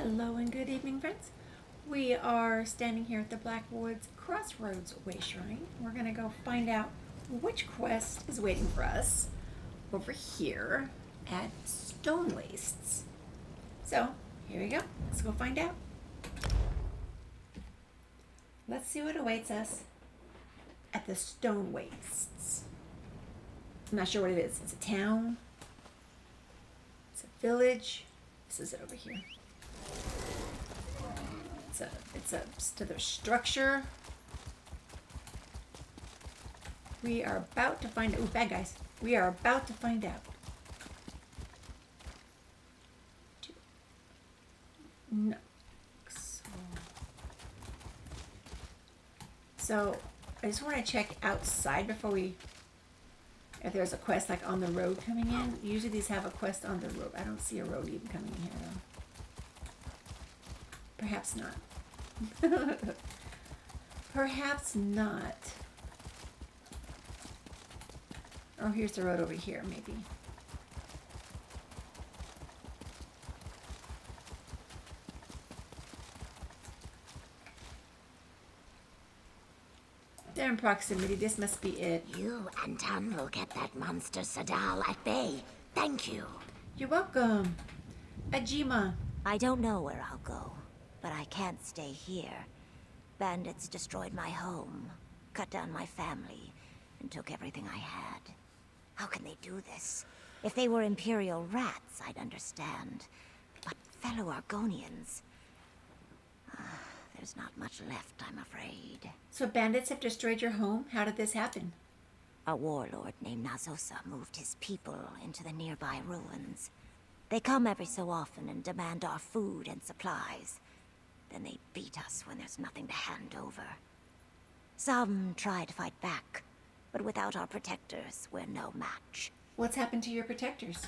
Hello and good evening, friends. We are standing here at the Blackwoods Crossroads Wayshrine. We're going to go find out which quest is waiting for us over here at Stonewastes. So, here we go. Let's go find out. Let's see what awaits us at the Stonewastes. I'm not sure what it is. It's a town. It's a village. This is it over here. It's a to the structure. We are about to find out. Ooh, bad guys. We are about to find out. No. So I just want to check outside before we. If there's a quest like on the road coming in. Usually these have a quest on the road. I don't see a road even coming in here though. Perhaps not. Perhaps not. Oh, here's the road over here, maybe. They're in proximity. This must be it. You and Tan will get that monster Sadal at bay. Thank you. You're welcome. Ajima. I don't know where I'll go, but I can't stay here. Bandits destroyed my home, cut down my family, and took everything I had. How can they do this? If they were Imperial rats, I'd understand. But fellow Argonians... there's not much left, I'm afraid. So bandits have destroyed your home? How did this happen? A warlord named Naxhosa moved his people into the nearby ruins. They come every so often and demand our food and supplies. Then they beat us when there's nothing to hand over. Some try to fight back, but without our protectors, we're no match. What's happened to your protectors?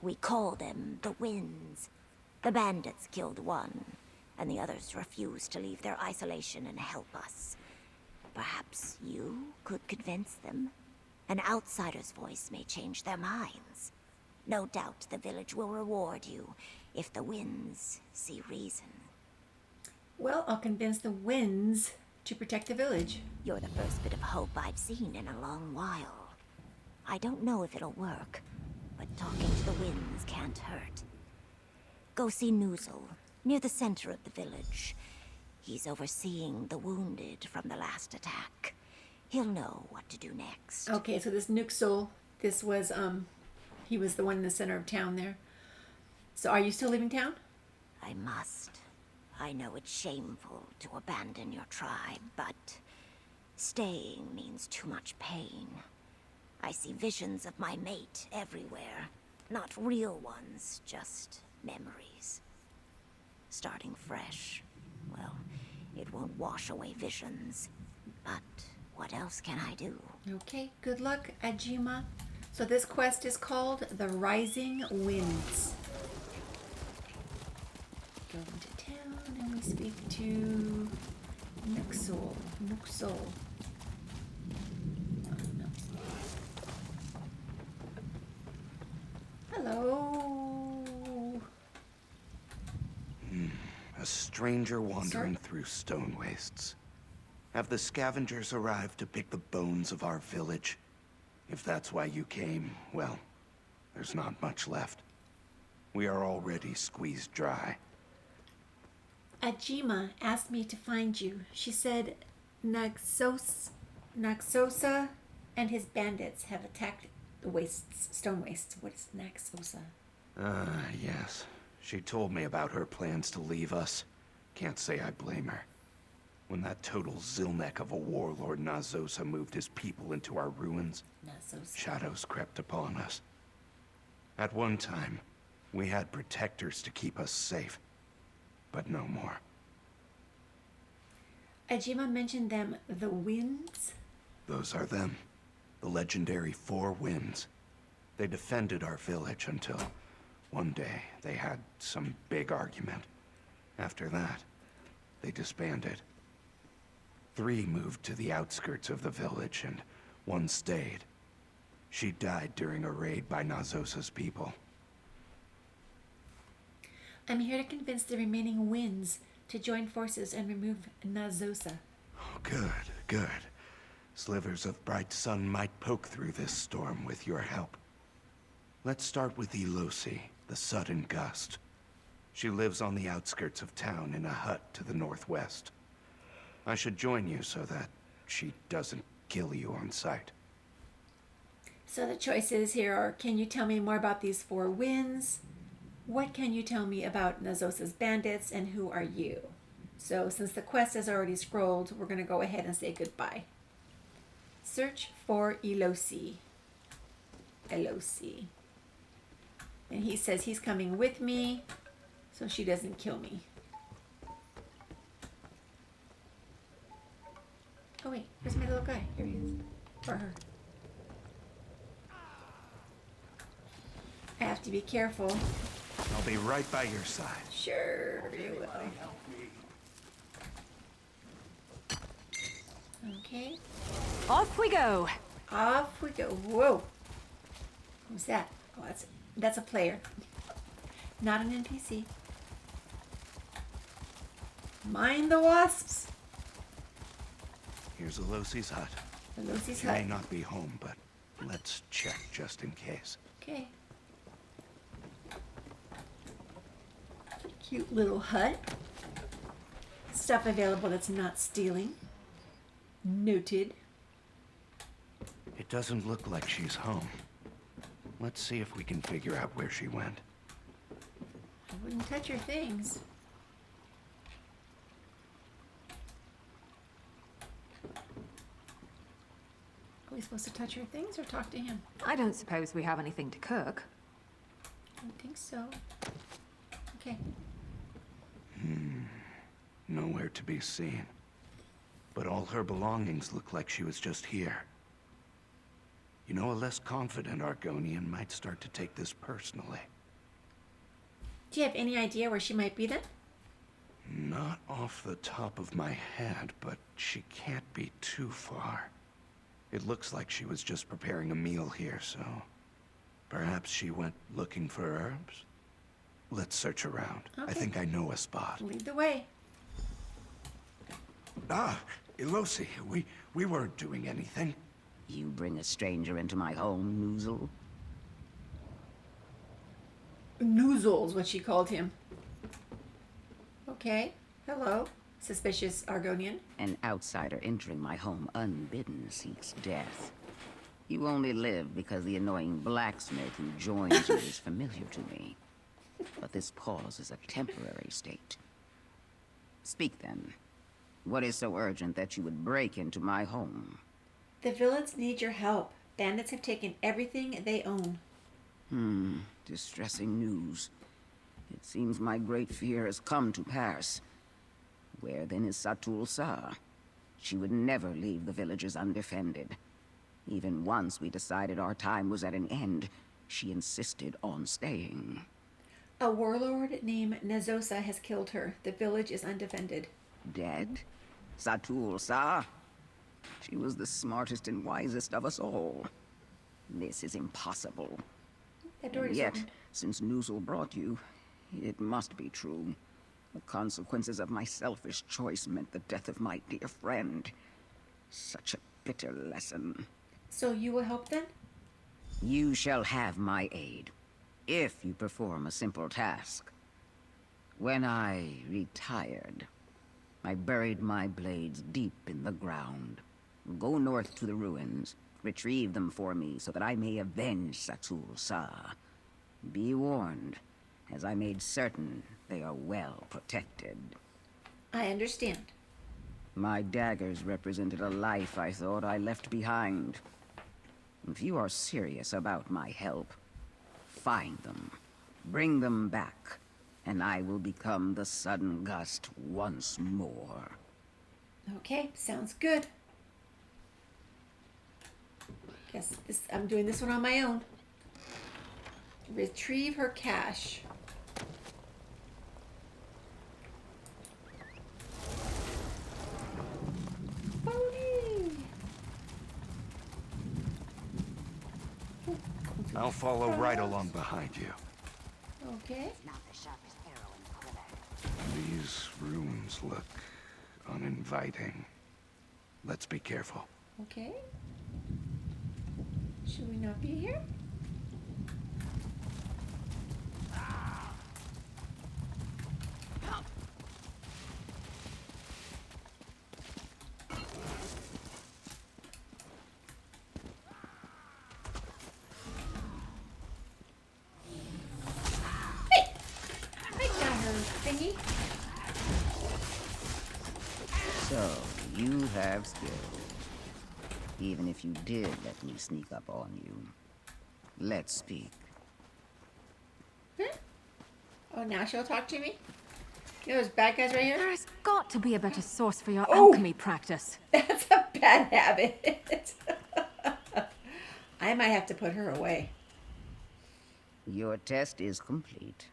We call them the Winds. The bandits killed one, and the others refused to leave their isolation and help us. Perhaps you could convince them? An outsider's voice may change their minds. No doubt the village will reward you if the Winds see reason. Well, I'll convince the Winds to protect the village. You're the first bit of hope I've seen in a long while. I don't know if it'll work, but talking to the Winds can't hurt. Go see Nuxul, near the center of the village. He's overseeing the wounded from the last attack. He'll know what to do next. Okay, so this Nuxul, this was, he was the one in the center of town there. So are you still leaving town? I must. I know it's shameful to abandon your tribe, but staying means too much pain. I see visions of my mate everywhere. Not real ones, just memories. Starting fresh, well, it won't wash away visions. But what else can I do? Okay, good luck, Ajima. So this quest is called The Rising Winds. Go into town and we speak to Nuxul. Nuxul. Hello. A stranger wandering through Stonewastes. Have the scavengers arrived to pick the bones of our village? If that's why you came, well, there's not much left. We are already squeezed dry. Ajima asked me to find you. She said Naxhosa and his bandits have attacked the Stonewastes. What is Naxhosa? Yes. She told me about her plans to leave us. Can't say I blame her. When that total zilneck of a warlord Naxhosa moved his people into our ruins, shadows crept upon us. At one time, we had protectors to keep us safe, but no more. Ajima mentioned them, the Winds? Those are them. The legendary Four Winds. They defended our village until one day they had some big argument. After that, they disbanded. 3 moved to the outskirts of the village and 1 stayed. She died during a raid by Naxhosa's people. I'm here to convince the remaining winds to join forces and remove Naxhosa. Oh, good, good. Slivers of bright sun might poke through this storm with your help. Let's start with Elossi, the sudden gust. She lives on the outskirts of town in a hut to the northwest. I should join you so that she doesn't kill you on sight. So the choices here are, can you tell me more about these four winds? What can you tell me about Naxhosa's bandits, and who are you? So since the quest is already scrolled, we're going to go ahead and say goodbye. Search for Elossi. Elossi. And he says he's coming with me so she doesn't kill me. Oh wait, where's my little guy? Here he is. Or her. I have to be careful. I'll be right by your side. Sure, you will. Okay. Off we go. Off we go. Whoa. Who's that? Oh, that's a player. Not an NPC. Mind the wasps. Here's Elossi's hut. Elossi's She hut. may not be home, but let's check just in case. Okay. Cute little hut. Stuff available that's not stealing. Noted. It doesn't look like she's home. Let's see if we can figure out where she went. I wouldn't touch her things. Are we supposed to touch her things or talk to him? I don't suppose we have anything to cook. I don't think so. Okay. Nowhere to be seen. But all her belongings look like she was just here. You know, a less confident Argonian might start to take this personally. Do you have any idea where she might be then? Not off the top of my head, but she can't be too far. It looks like she was just preparing a meal here, so... perhaps she went looking for herbs? Let's search around. I Okay. think I know a spot. Lead the way. Ah, Elossi, we weren't doing anything. You bring a stranger into my home, Nuxul? Noozle's what she called him. Okay. Hello. Suspicious Argonian. An outsider entering my home unbidden seeks death. You only live because the annoying blacksmith who joins you is familiar to me. But this pause is a temporary state. Speak then. What is so urgent that you would break into my home? The villains need your help. Bandits have taken everything they own. Distressing news. It seems my great fear has come to pass. Where then is Satul-Sa? She would never leave the villages undefended. Even once we decided our time was at an end, she insisted on staying. A warlord named Naxhosa has killed her. The village is undefended. Dead? Satul-Sa? She was the smartest and wisest of us all. This is impossible. That door And is yet, open. since Nuxul brought you, it must be true. The consequences of my selfish choice meant the death of my dear friend. Such a bitter lesson. So you will help then? You shall have my aid, if you perform a simple task. When I retired, I buried my blades deep in the ground. Go north to the ruins, retrieve them for me so that I may avenge Satul-Sa. Be warned, as I made certain they are well protected. I understand. My daggers represented a life I thought I left behind. If you are serious about my help, find them, bring them back, and I will become the sudden gust once more. Okay, sounds good. Guess I'm doing this one on my own. Retrieve her cache. Bonnie! I'll follow right along behind you. Okay. Not the sharpest arrow These rooms look uninviting. Let's be careful. Okay. Should we not be here? Hey! I got her thingy. So, you have skills. Even if you did let me sneak up on you. Let's speak. Huh? Oh, now she'll talk to me? You know those bad guys right here? There's got to be a better source for your Oh! alchemy practice. That's a bad habit. I might have to put her away. Your test is complete.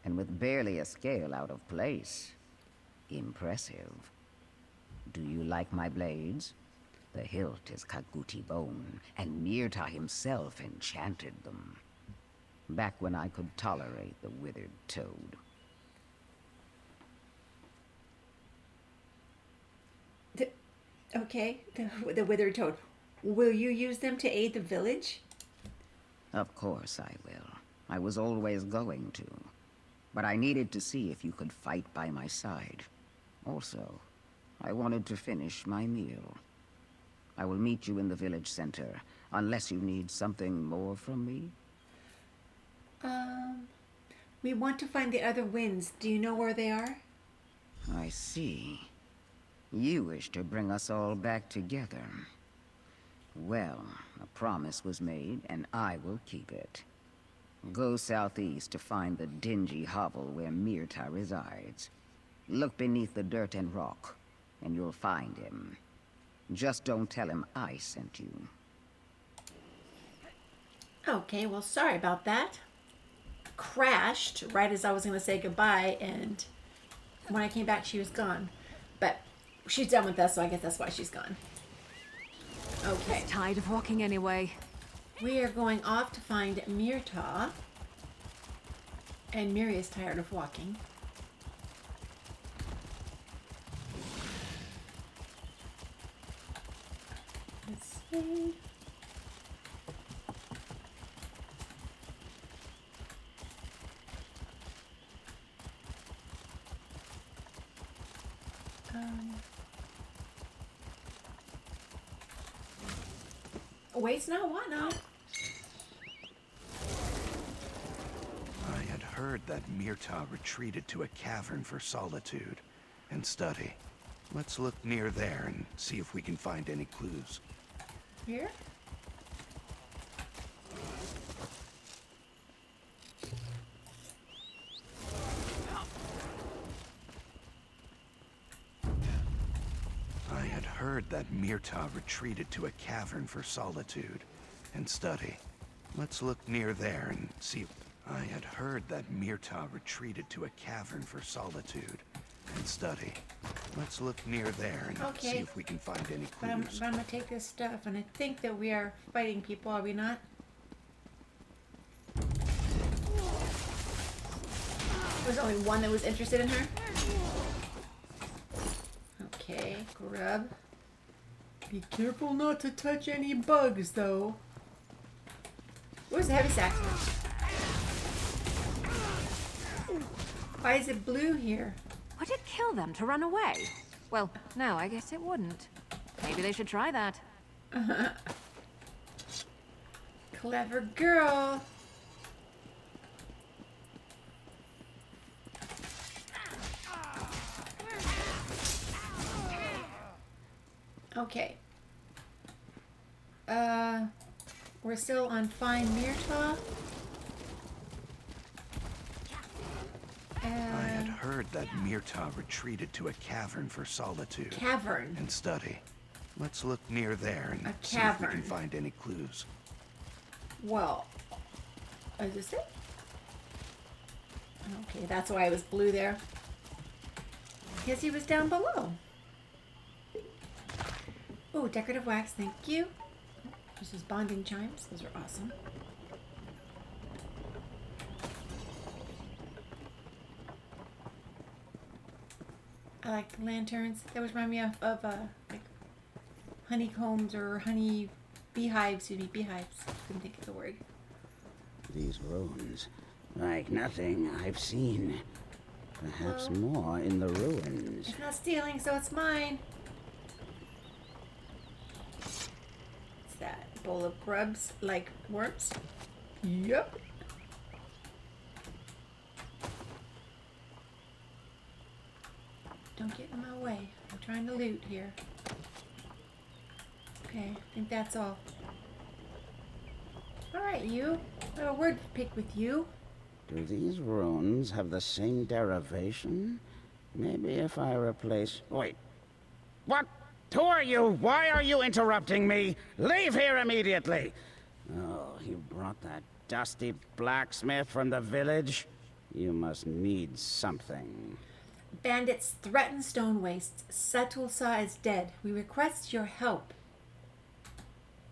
And with barely a scale out of place. Impressive. Do you like my blades? The hilt is Kaguti bone, and Meer-Ta himself enchanted them. Back when I could tolerate the withered toad. Okay, the withered toad. Will you use them to aid the village? Of course I will. I was always going to. But I needed to see if you could fight by my side. Also, I wanted to finish my meal. I will meet you in the village center, unless you need something more from me. We want to find the other winds. Do you know where they are? I see. You wish to bring us all back together. Well, a promise was made, and I will keep it. Go southeast to find the dingy hovel where Meer-Ta resides. Look beneath the dirt and rock, and you'll find him. Just don't tell him I sent you. Okay, well, sorry about that. Crashed right as I was going to say goodbye, and when I came back, she was gone. But she's done with us, so I guess that's why she's gone. Okay. Tired of walking anyway. We are going off to find Meer-Ta. And Miri is tired of walking. Let's see. Waits now, what now? I had heard that Meer-Ta retreated to a cavern for solitude and study. Let's look near there and see if we can find any clues. Here? I had heard that Meer-Ta retreated to a cavern for solitude and study. Let's look near there and see. I had heard that Meer-Ta retreated to a cavern for solitude and study. Let's look near there and see Okay. if we can find any But I'm clues. gonna take this stuff, and I think that we are fighting people, are we not? There's only one that was interested in her. Okay, grub. Be careful not to touch any bugs, though. Where's the heavy sack? Why is it blue here? Would it kill them to run away? Well, no, I guess it wouldn't. Maybe they should try that. Clever girl. Okay. We're still on Find Meer-Ta. I had heard that Meer-Ta retreated to a cavern for solitude Cavern. and study. Let's look near there and A see if we cavern. can find any clues. Well, is this it? Okay, that's why it was blue there. Because he was down below. Oh, decorative wax, thank you. This is bonding chimes. Those are awesome. I like the lanterns. That was remind me of like honeycombs or honey beehives. Excuse me, beehives. Couldn't think of the word. These ruins, like nothing I've seen. Perhaps Well, more in the ruins. It's not stealing, so it's mine. What's that? Bowl of grubs like worms? Yep. Don't get in my way. I'm trying to loot here. Okay, I think that's all. Alright, you. I have a word to pick with you. Do these runes have the same derivation? Maybe if I replace... Wait. What? Who are you? Why are you interrupting me? Leave here immediately! Oh, you brought that dusty blacksmith from the village? You must need something. Bandits threaten Stonewastes. Naxhosa is dead. We request your help.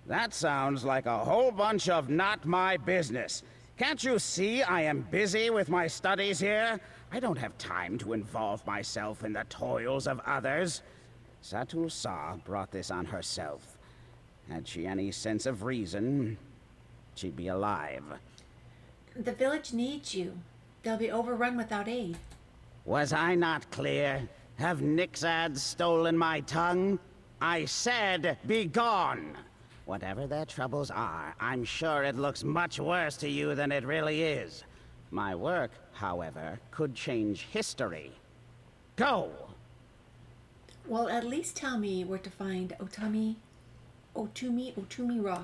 That sounds like a whole bunch of not my business. Can't you see I am busy with my studies here? I don't have time to involve myself in the toils of others. Naxhosa brought this on herself. Had she any sense of reason, she'd be alive. The village needs you. They'll be overrun without aid. Was I not clear? Have Nixads stolen my tongue? I said, be gone! Whatever their troubles are, I'm sure it looks much worse to you than it really is. My work, however, could change history. Go! Well, at least tell me where to find Otumi-Ra.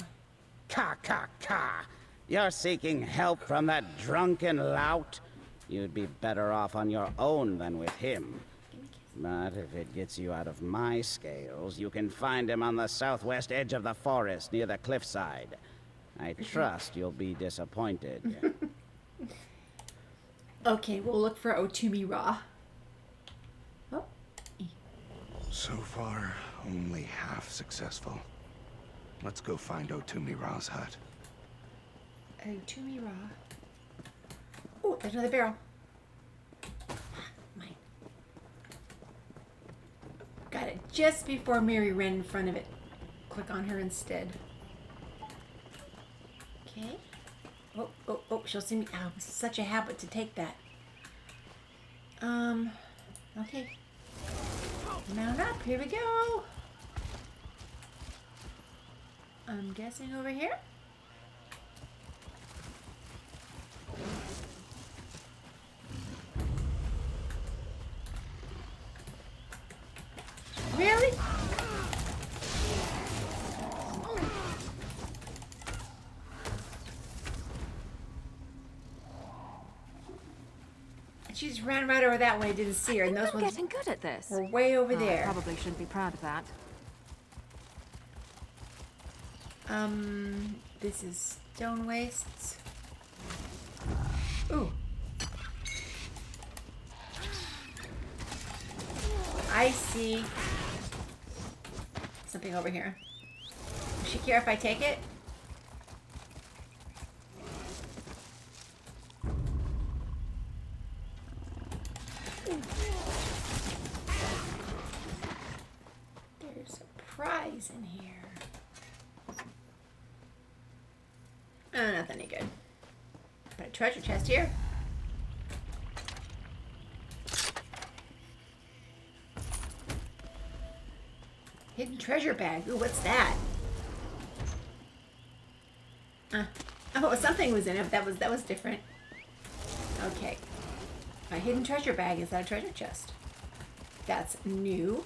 Ka! You're seeking help from that drunken lout? You'd be better off on your own than with him. But if it gets you out of my scales, you can find him on the southwest edge of the forest near the cliffside. I trust you'll be disappointed. Okay, we'll look for Otumi-Ra. Oh. So far, only half successful. Let's go find Otumi-Ra's hut. Otumi-Ra. Oh, there's another barrel. Mine. Got it just before Mary ran in front of it. Click on her instead. Okay. Oh, she'll see me. Oh, it's such a habit to take that. Okay. Mount up, here we go. I'm guessing over here. Really? She just ran right over that way, didn't see her, and those I'm ones getting good at this. were way over I there. probably shouldn't be proud of that. This is Stonewastes. Ooh. I see something over here. Does she care if I take it? There's a prize in here. Oh, nothing any good. But a treasure chest here. Hidden treasure bag. Ooh, what's that? Oh, something was in it. That was different. Okay. A hidden treasure bag. Is that a treasure chest? That's new.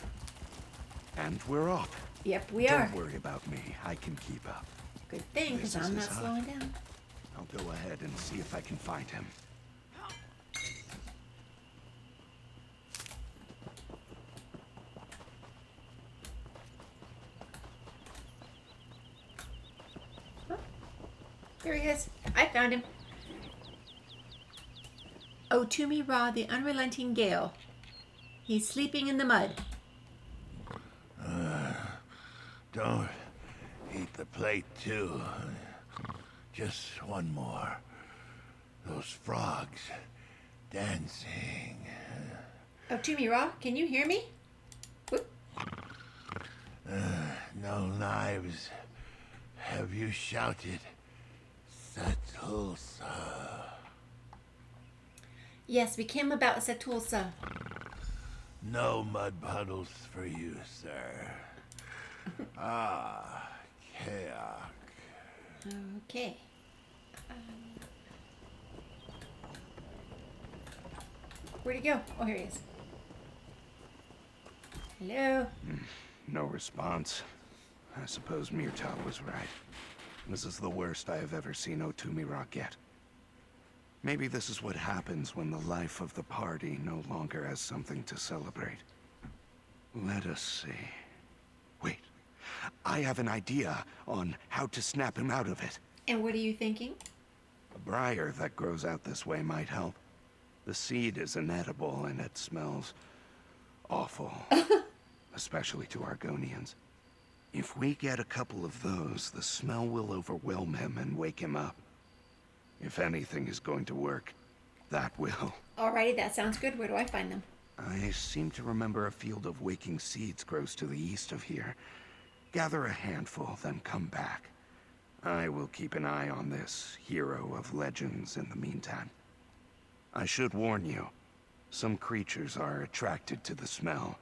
And we're off. Yep, we are. Don't worry about me. I can keep up. Good thing, because This is I'm not his hut. slowing down. I'll go ahead and see if I can find him. There he is. I found him. Otumi-Ra, the unrelenting gale. He's sleeping in the mud. Don't eat the plate, too. Just one more. Those frogs dancing. Otumi-Ra, can you hear me? Whoop. No knives. Have you shouted? Naxhosa. Yes, we came about Naxhosa. No mud puddles for you, sir. Ah, Kayak. Okay. Where'd he go? Oh, here he is. Hello? No response. I suppose Meer-Ta was right. This is the worst I have ever seen Otumi-Ra get. Maybe this is what happens when the life of the party no longer has something to celebrate. Let us see. Wait. I have an idea on how to snap him out of it. And what are you thinking? A briar that grows out this way might help. The seed is inedible and it smells awful. Especially to Argonians. If we get a couple of those, the smell will overwhelm him and wake him up. If anything is going to work, that will. Alrighty, that sounds good. Where do I find them? I seem to remember a field of waking seeds grows to the east of here. Gather a handful, then come back. I will keep an eye on this hero of legends in the meantime. I should warn you, some creatures are attracted to the smell.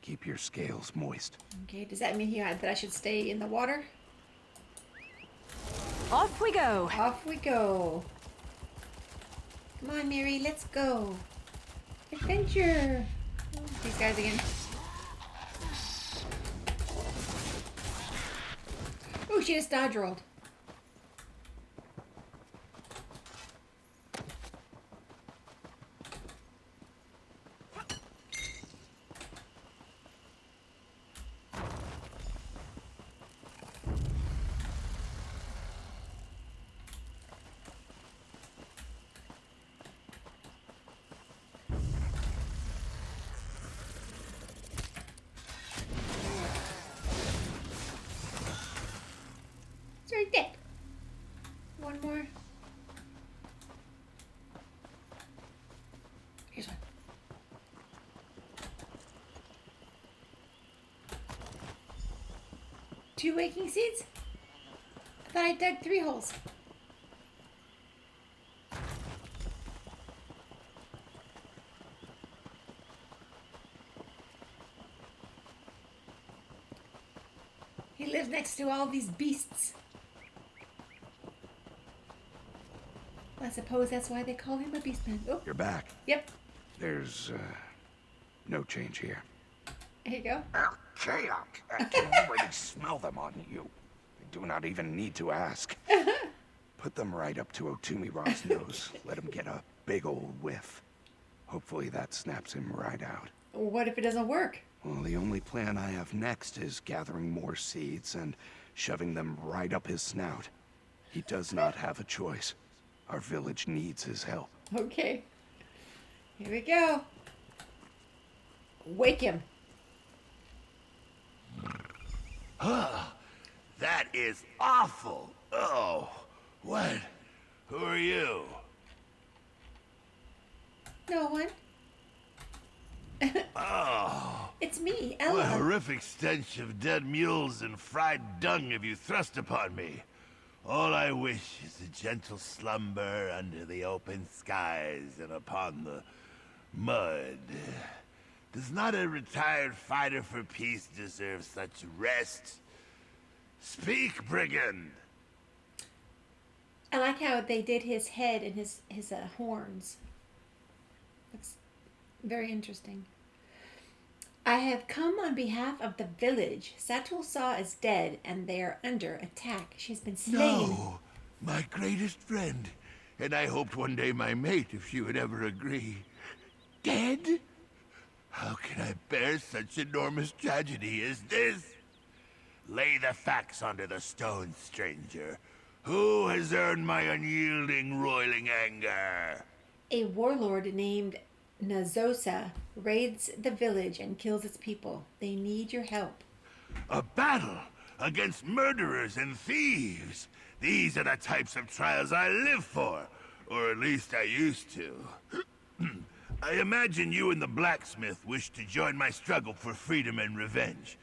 Keep your scales moist. Okay, does that mean that I should stay in the water? Off we go. Off we go. Come on, Mary, let's go. Adventure. Oh, these guys again. Oh, she just dodge rolled. Sorry, dead. One more. Here's one. Two waking seeds? I thought I dug 3 holes. He lives next to all these beasts. I suppose that's why they call him a beastman. Oh, You're back. yep. There's, no change here. There you go. Kayak! I can already smell them on you. I do not even need to ask. Put them right up to Otumi-Ra's nose. Let him get a big old whiff. Hopefully that snaps him right out. What if it doesn't work? Well, the only plan I have next is gathering more seeds and shoving them right up his snout. He does not have a choice. Our village needs his help. Okay. Here we go. Wake him. That is awful. Oh, what? Who are you? No one. Oh, It's me, what Ella. horrific stench of dead mules and fried dung have you thrust upon me? All I wish is a gentle slumber under the open skies and upon the mud. Does not a retired fighter for peace deserve such rest? Speak, brigand! I like how they did his head and his horns. Looks very interesting. I have come on behalf of the village. Naxhosa is dead, and they are under attack. She's been slain. No, my greatest friend, and I hoped one day my mate, if she would ever agree. Dead? How can I bear such enormous tragedy as this? Lay the facts onto the stone, stranger. Who has earned my unyielding, roiling anger? A warlord named Naxhosa raids the village and kills its people. They need your help. A battle against murderers and thieves. These are the types of trials I live for, or at least I used to. I imagine you and the blacksmith wish to join my struggle for freedom and revenge.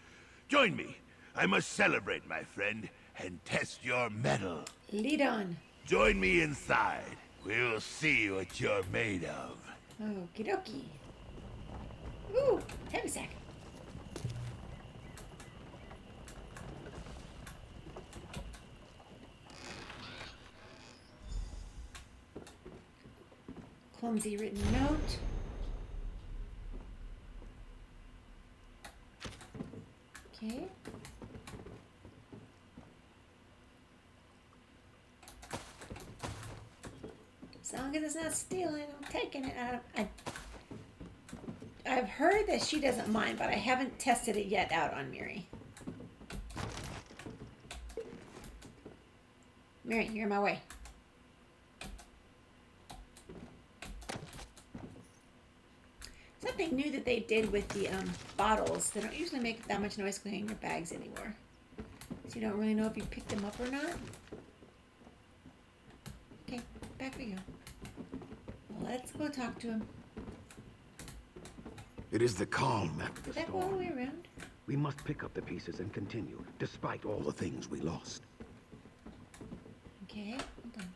Join me. I must celebrate, my friend, and test your mettle. Lead on. Join me inside. We'll see what you're made of. Okie dokie. Ooh, heavy sack. Clumsy written note. Okay. As long as it's not stealing, I'm taking it. I've heard that she doesn't mind, but I haven't tested it yet out on Miri. Miri, you're in my way. Something new that they did with the bottles. They don't usually make that much noise cleaning your bags anymore. So you don't really know if you picked them up or not. Okay, back we go. Let's go talk to him. It is the calm after the Did that go all the storm. way around? We must pick up the pieces and continue, despite all the things we lost. Okay, hold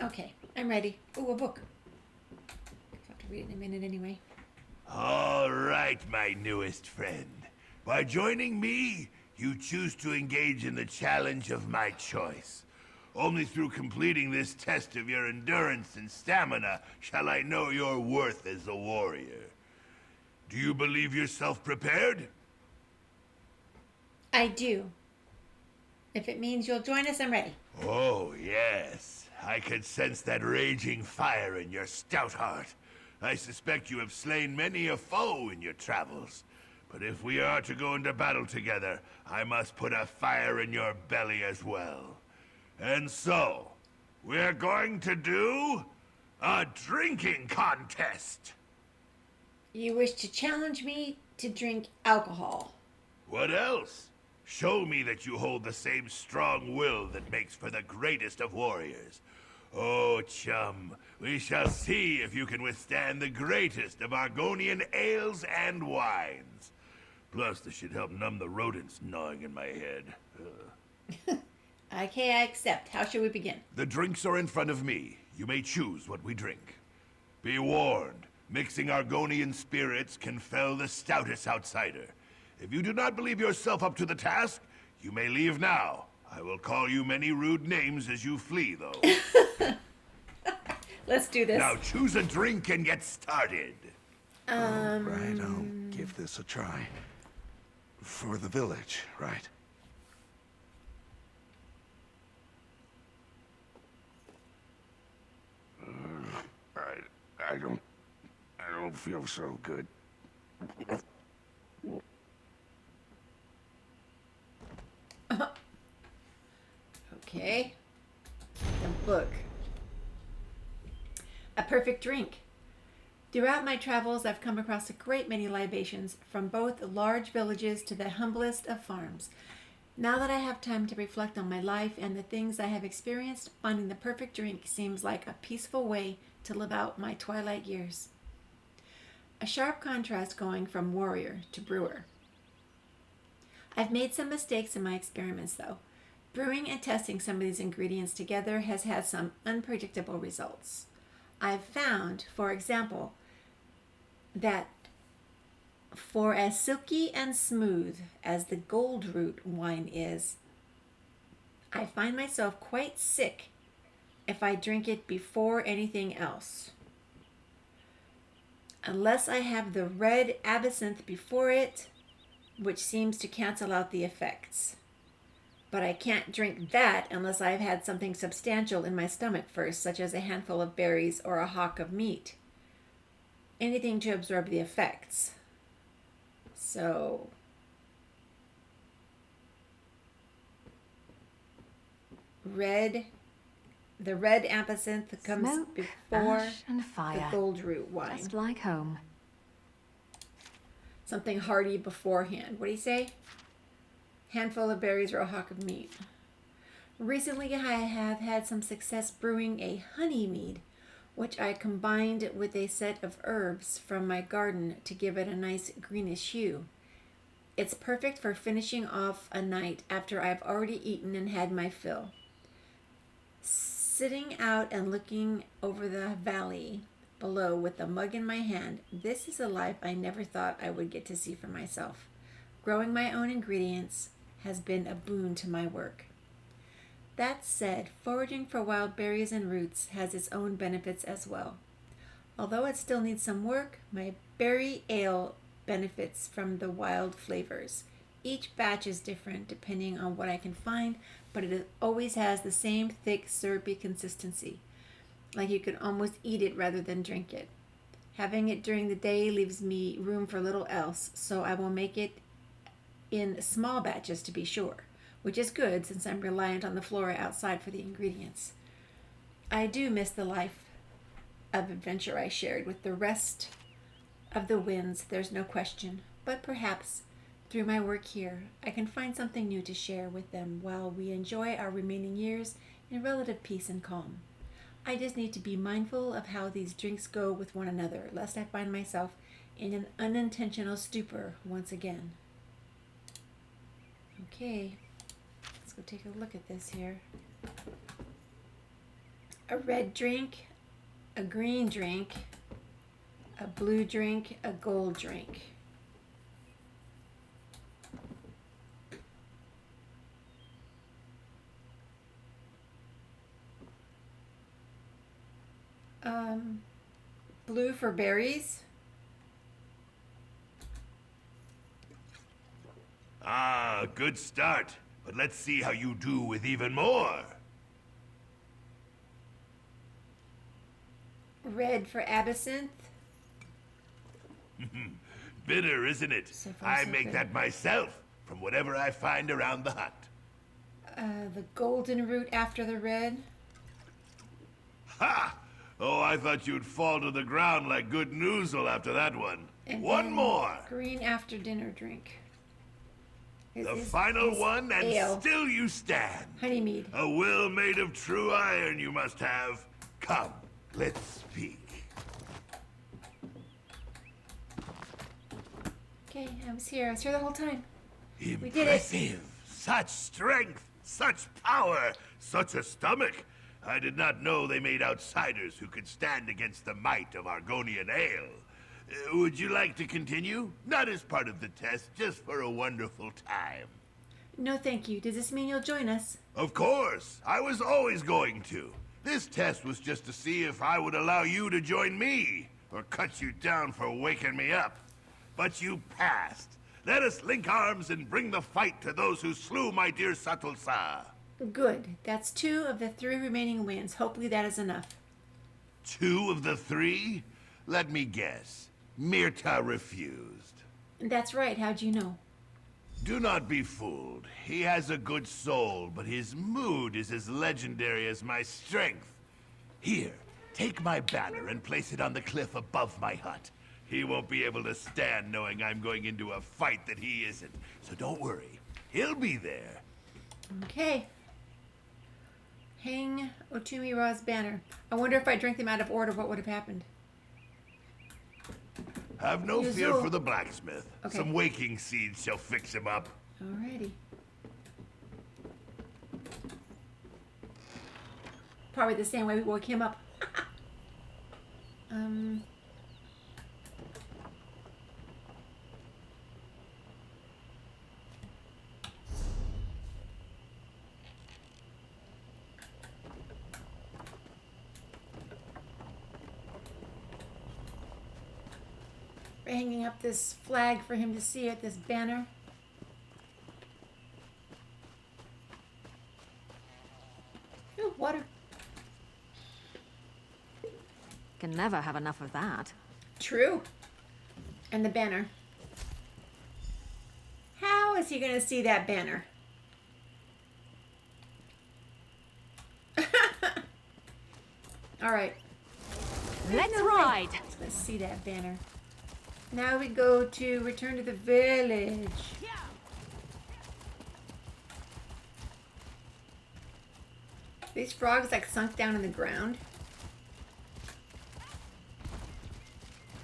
on. Okay, I'm ready. Ooh, a book. I'll have to read it in a minute anyway. All right, my newest friend. By joining me, you choose to engage in the challenge of my choice. Only through completing this test of your endurance and stamina shall I know your worth as a warrior. Do you believe yourself prepared? I do. If it means you'll join us, I'm ready. Oh, yes. I can sense that raging fire in your stout heart. I suspect you have slain many a foe in your travels. But if we are to go into battle together, I must put a fire in your belly as well. And so, we're going to do a drinking contest. You wish to challenge me to drink alcohol. What else? Show me that you hold the same strong will that makes for the greatest of warriors. Oh, chum, we shall see if you can withstand the greatest of Argonian ales and wines. Plus, this should help numb the rodents gnawing in my head. Okay, I accept. How shall we begin? The drinks are in front of me. You may choose what we drink. Be warned, mixing Argonian spirits can fell the stoutest outsider. If you do not believe yourself up to the task, you may leave now. I will call you many rude names as you flee, though. Let's do this. Now choose a drink and get started. Right, I'll give this a try. For the village, right? I don't feel so good. Okay. The book. A perfect drink. Throughout my travels, I've come across a great many libations, from both large villages to the humblest of farms. Now that I have time to reflect on my life and the things I have experienced, finding the perfect drink seems like a peaceful way to live out my twilight years. A sharp contrast going from warrior to brewer. I've made some mistakes in my experiments, though. Brewing and testing some of these ingredients together has had some unpredictable results. I've found, for example, that for as silky and smooth as the gold root wine is, I find myself quite sick if I drink it before anything else. Unless I have the red absinthe before it, which seems to cancel out the effects. But I can't drink that unless I've had something substantial in my stomach first, such as a handful of berries or a hock of meat. Anything to absorb the effects. So, the red absinthe comes Smoke, before ash, and fire. the gold root wine. Just like home. Something hearty beforehand. What do you say? Handful of berries or a hock of meat. Recently, I have had some success brewing a honey mead, which I combined with a set of herbs from my garden to give it a nice greenish hue. It's perfect for finishing off a night after I've already eaten and had my fill. Sitting out and looking over the valley below with the mug in my hand, this is a life I never thought I would get to see for myself. Growing my own ingredients has been a boon to my work. That said, foraging for wild berries and roots has its own benefits as well. Although it still needs some work, my berry ale benefits from the wild flavors. Each batch is different depending on what I can find, but it always has the same thick, syrupy consistency. Like you could almost eat it rather than drink it. Having it during the day leaves me room for little else, so I will make it in small batches to be sure, which is good since I'm reliant on the flora outside for the ingredients. I do miss the life of adventure I shared with the rest of the winds, there's no question, but perhaps through my work here, I can find something new to share with them while we enjoy our remaining years in relative peace and calm. I just need to be mindful of how these drinks go with one another, lest I find myself in an unintentional stupor once again. Okay, let's go take a look at this here. A red drink, a green drink, a blue drink, a gold drink. Blue for berries. Ah, good start. But let's see how you do with even more. Red for absinthe. Bitter, isn't it? So far, I so make good. that myself, from whatever I find around the hut. The golden root after the red. Ha! Oh, I thought you'd fall to the ground like good Nuxul after that one. And One then more! Green after dinner drink. The final one, and ale. still you stand. Honey mead. A will made of true iron you must have. Come, let's speak. Okay, I was here the whole time. We did it. Impressive. Such strength, such power, such a stomach. I did not know they made outsiders who could stand against the might of Argonian ale. Would you like to continue? Not as part of the test, just for a wonderful time. No, thank you. Does this mean you'll join us? Of course. I was always going to. This test was just to see if I would allow you to join me, or cut you down for waking me up. But you passed. Let us link arms and bring the fight to those who slew my dear Naxhosa. Good. That's 2 of the 3 remaining wins. Hopefully that is enough. 2 of the 3? Let me guess. Meer-Ta refused. That's right. How'd you know? Do not be fooled. He has a good soul, but his mood is as legendary as my strength. Here, take my banner and place it on the cliff above my hut. He won't be able to stand knowing I'm going into a fight that he isn't. So don't worry. He'll be there. Okay. Hang Otumi-Ra's banner. I wonder if I drank them out of order, what would have happened? Have no fear Nuxul. for the blacksmith. Okay. Some waking seeds shall fix him up. Alrighty. Probably the same way we woke him up. We're hanging up this flag for him to see it, this banner. Ooh, water. Can never have enough of that. True. And the banner. How is he going to see that banner? All right. Let's No way. ride! Let's see that banner. Now we go to return to the village. These frogs like sunk down in the ground.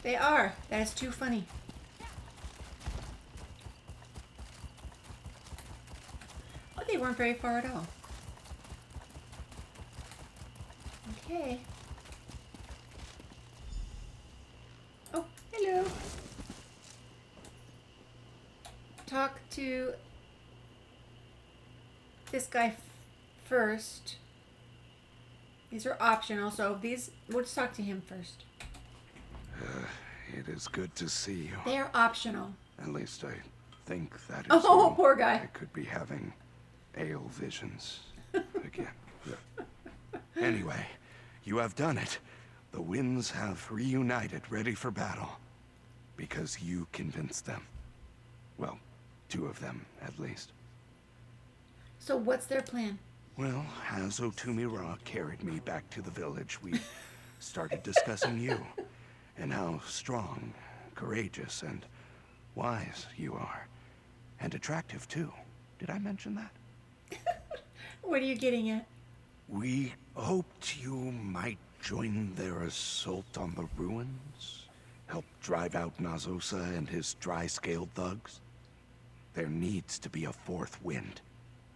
They are. That is too funny. Oh, they weren't very far at all. Okay. Oh, hello. Talk to this guy first. These are optional, so we'll just talk to him first. It is good to see you. They are optional. At least I think that is Oh, you. poor guy. I could be having ale visions again. Anyway, you have done it. The winds have reunited, ready for battle. Because you convinced them. Well, 2 of them, at least. So what's their plan? Well, as Otumi-Ra carried me back to the village, we started discussing you. And how strong, courageous, and wise you are. And attractive, too. Did I mention that? What are you getting at? We hoped you might join their assault on the ruins. Help drive out Naxhosa and his dry-scaled thugs. There needs to be a 4th wind.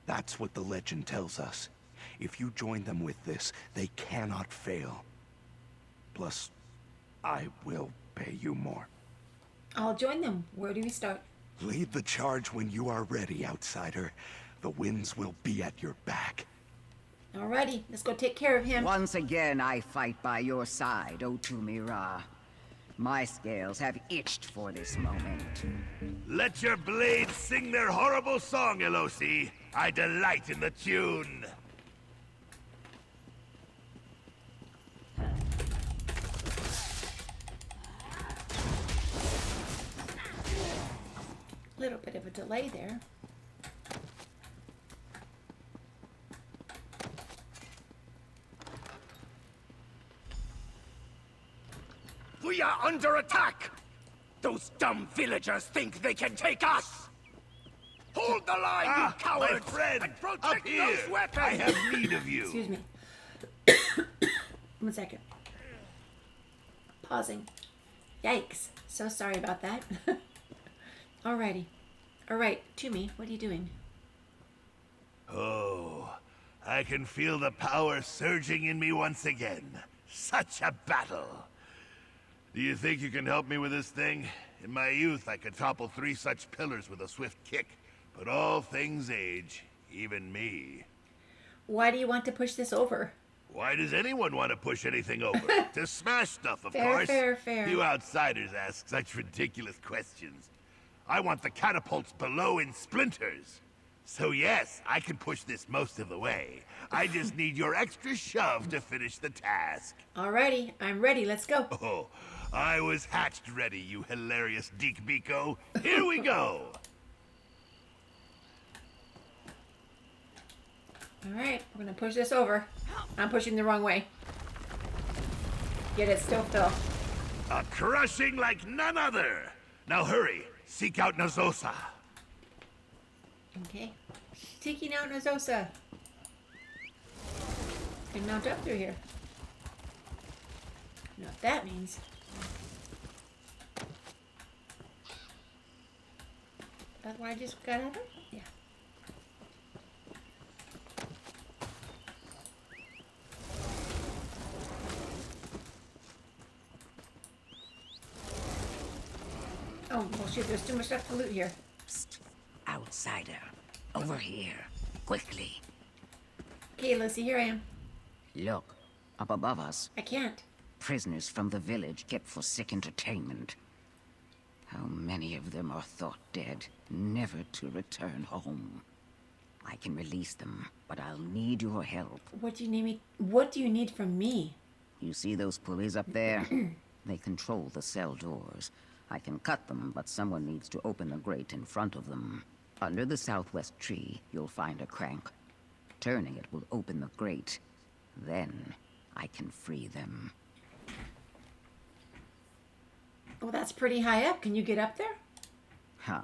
That's what the legend tells us. If you join them with this, they cannot fail. Plus, I will pay you more. I'll join them. Where do we start? Lead the charge when you are ready, outsider. The winds will be at your back. Alrighty, let's go take care of him. Once again, I fight by your side, Otumi-Ra. My scales have itched for this moment. Let your blades sing their horrible song, Elossi. I delight in the tune. Little bit of a delay there. We are under attack! Those dumb villagers think they can take us! Hold the line, you cowards! My friend, and up protect here! those weapons! I have need of you. Excuse me. 1 second. Pausing. Yikes. So sorry about that. Alrighty. Alright, Tumi, what are you doing? Oh, I can feel the power surging in me once again. Such a battle. Do you think you can help me with this thing? In my youth, I could topple 3 such pillars with a swift kick. But all things age, even me. Why do you want to push this over? Why does anyone want to push anything over? To smash stuff, of Fair, course. fair. You outsiders ask such ridiculous questions. I want the catapults below in splinters. So yes, I can push this most of the way. I just need your extra shove to finish the task. Alrighty, I'm ready. Let's go. Oh, I was hatched ready, you hilarious Deek Biko. Here we go! Alright, we're gonna push this over. I'm pushing the wrong way. Get it, still fill. A crushing like none other! Now hurry, seek out Naxhosa. Okay. Taking out Naxhosa. Can mount up through here. You know what that means. That's what I just got out of? Yeah. Oh, well shit, there's too much stuff to loot here. Psst. Outsider. Over here. Quickly. Okay, Elossi, here I am. Look. Up above us. I can't. Prisoners from the village kept for sick entertainment. How many of them are thought dead, never to return home? I can release them, but I'll need your help. What do you need from me? You see those pulleys up there? They control the cell doors. I can cut them, but someone needs to open the grate in front of them. Under the southwest tree, you'll find a crank. Turning it will open the grate. Then, I can free them. Oh, that's pretty high up. Can you get up there? Huh.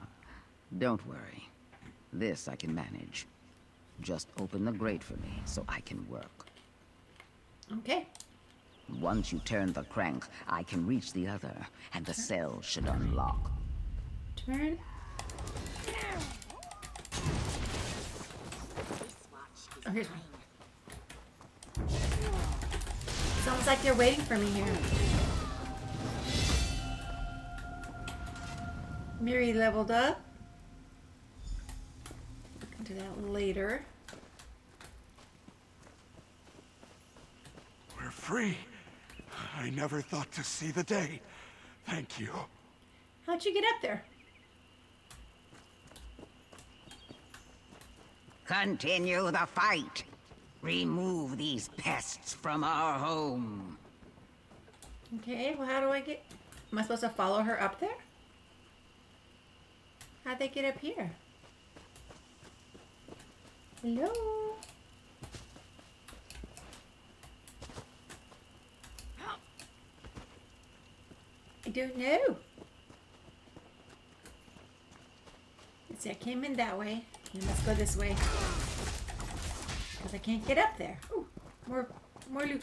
Don't worry. This I can manage. Just open the grate for me so I can work. Okay. Once you turn the crank, I can reach the other, and the cell should unlock. Turn. Oh, here's one. It's almost like they're waiting for me here. Miri leveled up. Look into that later. We're free. I never thought to see the day. Thank you. How'd you get up there? Continue the fight. Remove these pests from our home. Okay, well, how do I get... Am I supposed to follow her up there? How'd they get up here? Hello? I don't know. Let's see, I came in that way. And let's go this way. Because I can't get up there. Ooh, more loot.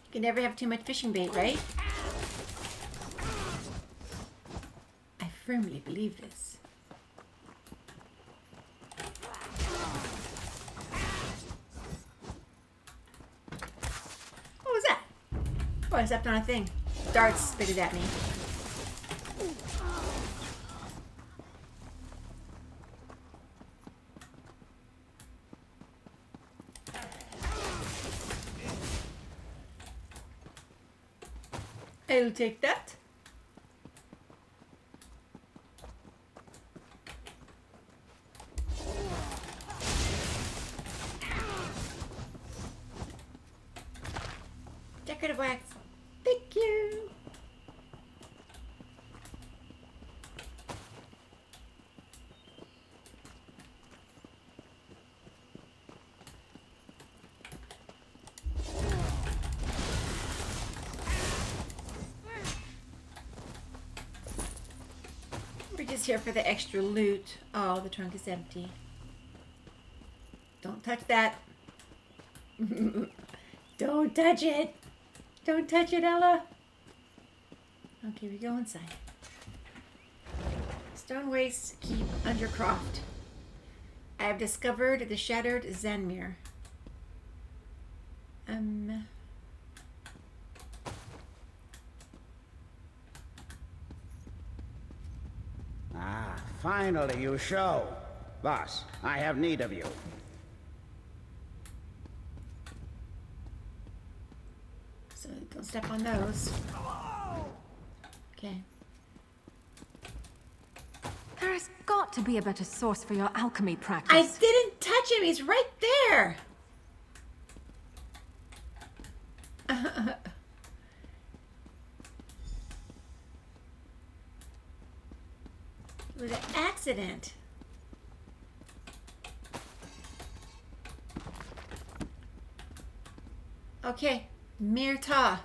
You can never have too much fishing bait, right? I firmly believe this. What was that? Oh, I stepped on a thing. Darts spitted at me. I'll take that. Decorative wax. Thank you. We're just here for the extra loot. Oh, the trunk is empty. Don't touch that. Don't touch it. Don't touch it, Ella. Okay, we go inside. Stonewastes keep Undercroft. I have discovered the shattered Zanmir. Ah, finally you show. Boss, I have need of you. So don't step on those. Okay. There has got to be a better source for your alchemy I practice. didn't touch him. He's right there. It was an accident. Okay, Meer-Ta.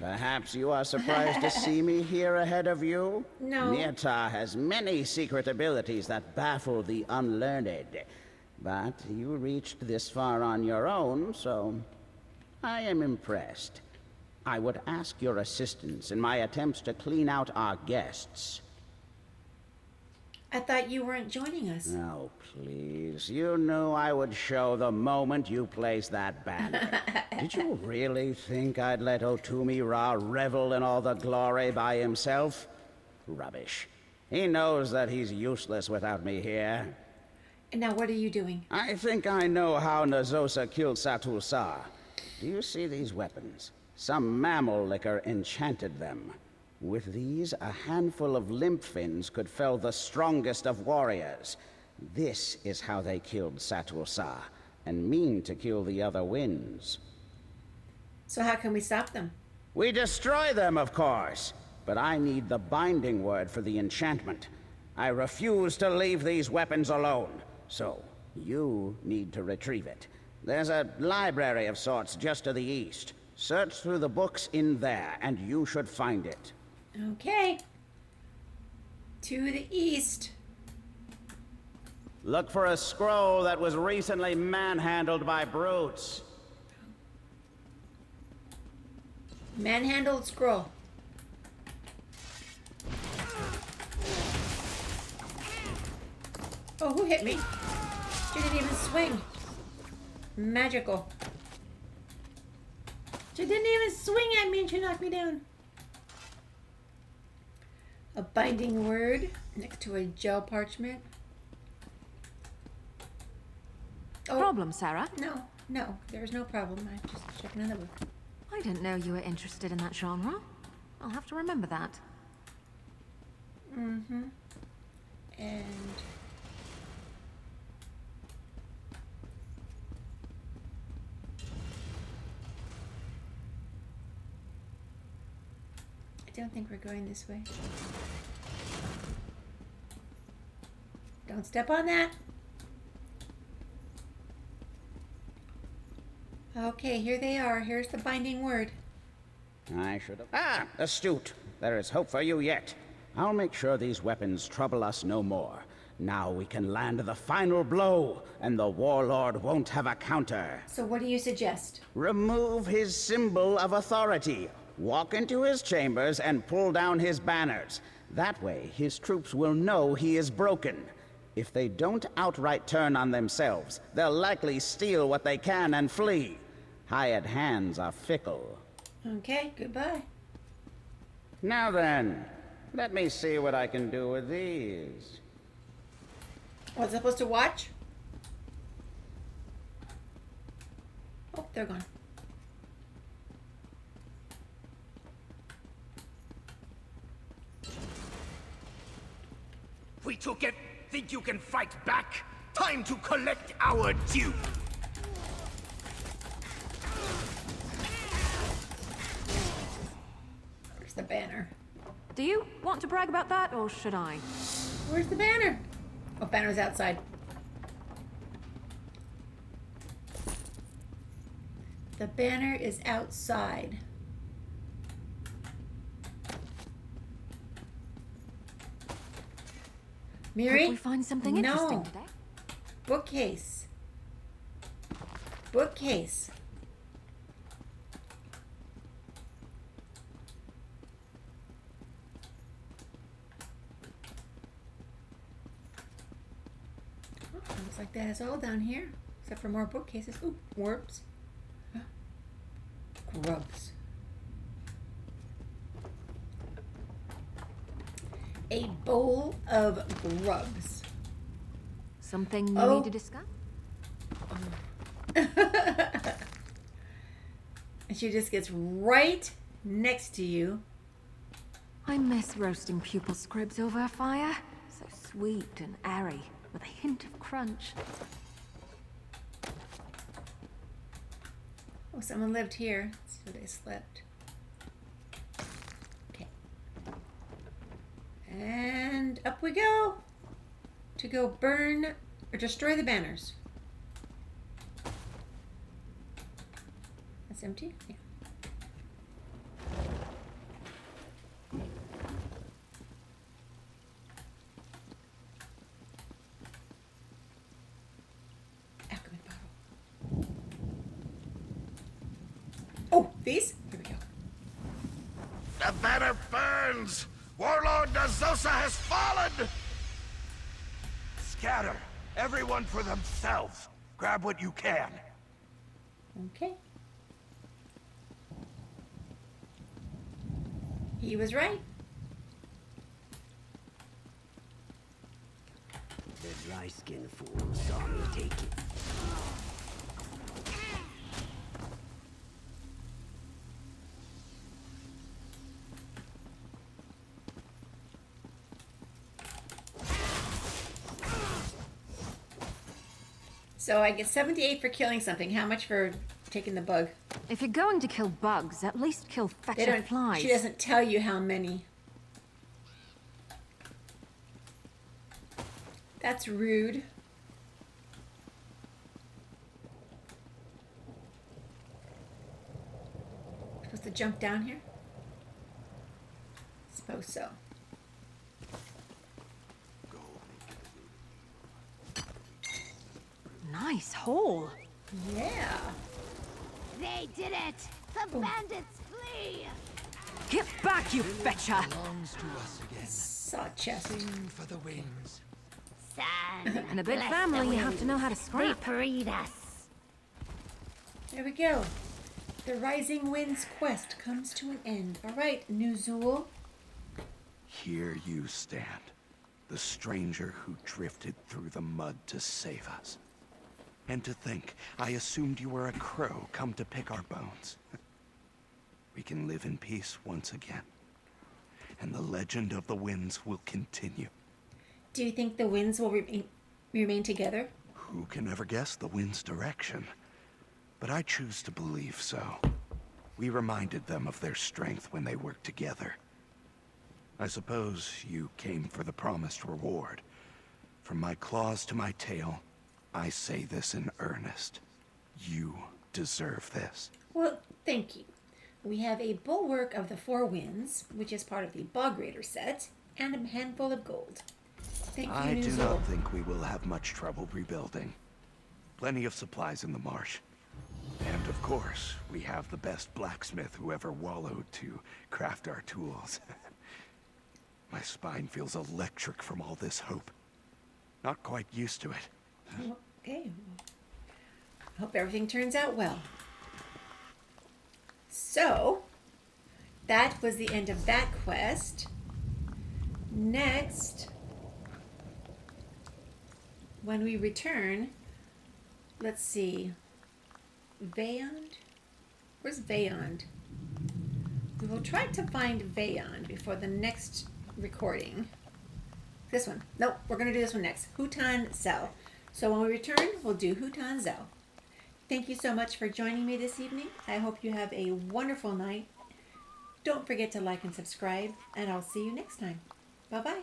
Perhaps you are surprised to see me here ahead of you? No. Meer-Ta has many secret abilities that baffle the unlearned. But you reached this far on your own, so I am impressed. I would ask your assistance in my attempts to clean out our guests. I thought you weren't joining us. Oh, please. You knew I would show the moment you placed that banner. Did you really think I'd let Otumi-Ra revel in all the glory by himself? Rubbish. He knows that he's useless without me here. And now what are you doing? I think I know how Naxhosa killed Satul-Sa. Do you see these weapons? Some mammal liquor enchanted them. With these, a handful of limp fins could fell the strongest of warriors. This is how they killed Satul-Sa, and mean to kill the other winds. So how can we stop them? We destroy them, of course, but I need the binding word for the enchantment. I refuse to leave these weapons alone, so you need to retrieve it. There's a library of sorts just to the east. Search through the books in there, and you should find it. Okay. To the east. Look for a scroll that was recently manhandled by brutes. Manhandled scroll. Oh, who hit me? She didn't even swing. Magical. She didn't even swing at me and she knocked me down. A binding word next to a gel parchment. Oh, Problem, Sarah? no, there's no problem. I'm just checking another book. I didn't know you were interested in that genre. I'll have to remember that. Mm-hmm. And I don't think we're going this way. Don't step on that. Okay, here they are. Here's the binding word. I should have... Ah, astute. There is hope for you yet. I'll make sure these weapons trouble us no more. Now we can land the final blow, and the Warlord won't have a counter. So what do you suggest? Remove his symbol of authority. Walk into his chambers and pull down his banners. That way, his troops will know he is broken. If they don't outright turn on themselves, they'll likely steal what they can and flee. Hired hands are fickle. Okay, goodbye. Now then, let me see what I can do with these. Was I supposed to watch? Oh, they're gone. We took it. Think you can fight back? Time to collect our due. Where's the banner? Do you want to brag about that, or should I? Where's the banner? Oh, banner's outside. The banner is outside. Miri? Hope we find something interesting No. today. Bookcase. Bookcase. Oh, looks like that is all down here, except for more bookcases. Ooh, warps. Grubs. A bowl of grubs. Something you Oh. need to discuss? And she just gets right next to you. I miss roasting pupil scribs over a fire. So sweet and airy, with a hint of crunch. Oh, someone lived here. Let's see where they slept. Okay. And up we go. To go burn or destroy the banners. That's empty? Yeah. Alchemy bottle. Oh, these? Here we go. The banner burns! Warlord Naxhosa has fallen! Scatter! Everyone for themselves! Grab what you can! Okay. He was right. The dry-skinned fool saw me take it. So I get 78 for killing something. How much for taking the bug? If you're going to kill bugs, at least kill They fetcher don't. flies. She doesn't tell you how many. That's rude. Supposed to jump down here? Suppose so. Nice haul. Yeah. They did it! The bandits flee! Get back, you fetcher! Belongs to us again. Saw a chest. Sing for the winds. Sad. In a big Bless family, the you have to know how to winds. scrap. They parade us. There we go. The Rising Winds quest comes to an end. All right, Nuxul. Here you stand, the stranger who drifted through the mud to save us. And to think, I assumed you were a crow come to pick our bones. We can live in peace once again. And the legend of the winds will continue. Do you think the winds will remain together? Who can ever guess the wind's direction? But I choose to believe so. We reminded them of their strength when they worked together. I suppose you came for the promised reward. From my claws to my tail, I say this in earnest. You deserve this. Well, thank you. We have a Bulwark of the Four Winds, which is part of the Bog Raider set, and a handful of gold. Thank you, I do Nuxul. not think we will have much trouble rebuilding. Plenty of supplies in the marsh. And of course, we have the best blacksmith who ever wallowed to craft our tools. My spine feels electric from all this hope. Not quite used to it. Okay. Hope everything turns out well. So, that was the end of that quest. Next, when we return, let's see. Veyond? Where's Veyond? We will try to find Veyond before the next recording. This one. Nope, we're going to do this one next. Hutan Zell. So when we return, we'll do Hutan Zell. Thank you so much for joining me this evening. I hope you have a wonderful night. Don't forget to like and subscribe, and I'll see you next time. Bye-bye.